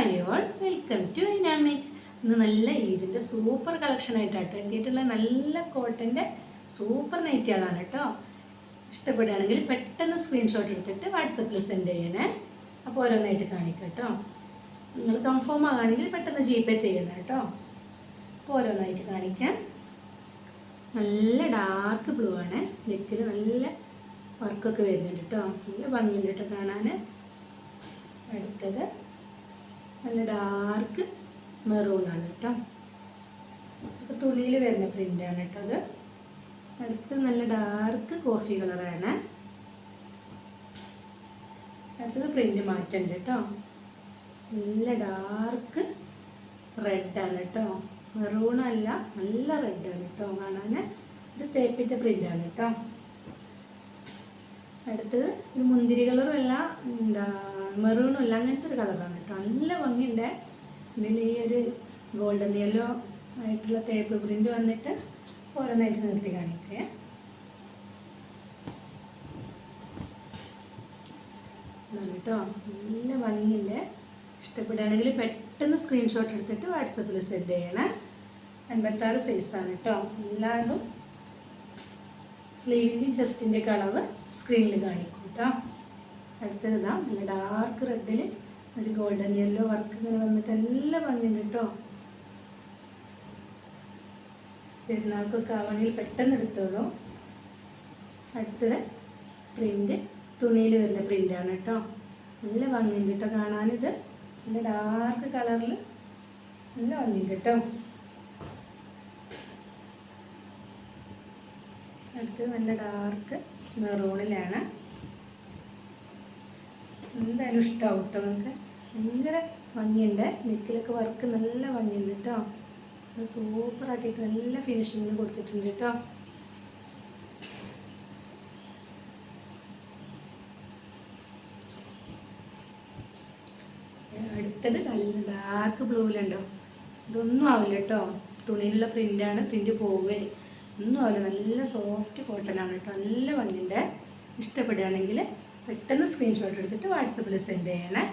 Hi all, welcome to dynamic. ഇന്ന് നല്ല ഇതിൻ്റെ സൂപ്പർ കളക്ഷൻ ആയിട്ടാട്ടോ എത്തിയിട്ടുള്ള നല്ല കോട്ടൻ്റെ സൂപ്പർ നൈറ്റികളാണ് കേട്ടോ. ഇഷ്ടപ്പെടുകയാണെങ്കിൽ പെട്ടെന്ന് സ്ക്രീൻഷോട്ട് എടുത്തിട്ട് വാട്സപ്പിൽ സെൻഡ് ചെയ്യണേ. അപ്പോൾ ഓരോന്നായിട്ട് കാണിക്കാം കേട്ടോ. നിങ്ങൾ കൺഫേം ആകുകയാണെങ്കിൽ പെട്ടെന്ന് GPay ചെയ്യണം കേട്ടോ. അപ്പോൾ ഓരോന്നായിട്ട് കാണിക്കാം. നല്ല ഡാർക്ക് ബ്ലൂ ആണ്, നെക്കിൽ നല്ല വർക്കൊക്കെ വരുന്നുണ്ട് കേട്ടോ. നല്ല ഭംഗിയുണ്ട് കേട്ടോ കാണാൻ. അടുത്തത് നല്ല ഡാർക്ക് മെറൂണാണ് കേട്ടോ. തുണിയിൽ വരുന്ന പ്രിൻ്റാണ് കേട്ടോ അത്. അടുത്തത് നല്ല ഡാർക്ക് കോഫി കളറാണ്. അടുത്തത് പ്രിൻ്റ് മാറ്റുണ്ട് കേട്ടോ. നല്ല ഡാർക്ക് റെഡാണ് കേട്ടോ. മെറൂണല്ല, നല്ല റെഡാണ് കേട്ടോ കാണാൻ. ഇത് തേപ്പിൻ്റെ പ്രിൻ്റാണ് കേട്ടോ. അടുത്തത് ഒരു മുന്തിരി കളറും അല്ല, മെറൂണും അല്ല, അങ്ങനത്തെ ഒരു കളറാണ് കേട്ടോ. നല്ല ഭംഗിയുണ്ട്. ഇതിൽ ഈ ഒരു ഗോൾഡൻ യെല്ലോ ആയിട്ടുള്ള തേപ്പ് പ്രിൻ്റ് വന്നിട്ട് ഓരോന്നായിട്ട് നിർത്തി കാണിക്കുക. കേട്ടോ നല്ല ഭംഗിയുണ്ട്. ഇഷ്ടപ്പെടുകയാണെങ്കിൽ പെട്ടെന്ന് സ്ക്രീൻഷോട്ട് എടുത്തിട്ട് വാട്സപ്പിൽ സെൻഡ് ചെയ്യണേ. 56 സൈസാണ് കേട്ടോ. എല്ലാതും സ്ലീവിൻ്റെ ചെസ്റ്റിൻ്റെ അളവ് സ്ക്രീനിൽ കാണിക്കും കേട്ടോ. അടുത്തത് നല്ല ഡാർക്ക് റെഡിൽ ഒരു ഗോൾഡൻ യെല്ലോ വർക്ക് ഇങ്ങനെ വന്നിട്ട് നല്ല ഭംഗിയുണ്ട് കേട്ടോ. പെരുന്നാൾക്കൊക്കെ ആവണമെങ്കിൽ പെട്ടെന്ന് എടുത്തോളൂ. അടുത്തത് പ്രിൻ്റ് തുണിയിൽ വരുന്ന പ്രിൻ്റാണ് കേട്ടോ. നല്ല ഭംഗിയുണ്ട് കേട്ടോ കാണാനിത്. നല്ല ഡാർക്ക് കളറിൽ നല്ല ഭംഗിയുണ്ട് കേട്ടോ. അടുത്തത് നല്ല ഡാർക്ക് മെറൂണിലാണ്. എന്തായാലും ഇഷ്ടമാവും കേട്ടോ നിങ്ങൾക്ക്. ഭയങ്കര ഭംഗിയുണ്ട്. നെക്കിലൊക്കെ വർക്ക് നല്ല ഭംഗിയുണ്ട് കേട്ടോ. സൂപ്പറാക്കിയിട്ട് നല്ല ഫിനിഷിങ്ങിൽ കൊടുത്തിട്ടുണ്ട് കേട്ടോ. അടുത്തത് നല്ല ഡാർക്ക് ബ്ലൂവിലുണ്ടോ. ഇതൊന്നും ആവില്ല കേട്ടോ. തുണിയിലുള്ള പ്രിൻ്റാണ്, പ്രിൻ്റ് പോവേ ഒന്നും ആവില്ല. നല്ല സോഫ്റ്റ് കോട്ടനാണ് കേട്ടോ. നല്ല ഭംഗിയുണ്ട്. ഇഷ്ടപ്പെടുകയാണെങ്കിൽ പെട്ടെന്ന് സ്ക്രീൻഷോട്ട് എടുത്തിട്ട് വാട്സപ്പിൽ സെൻഡ് ചെയ്യണേ.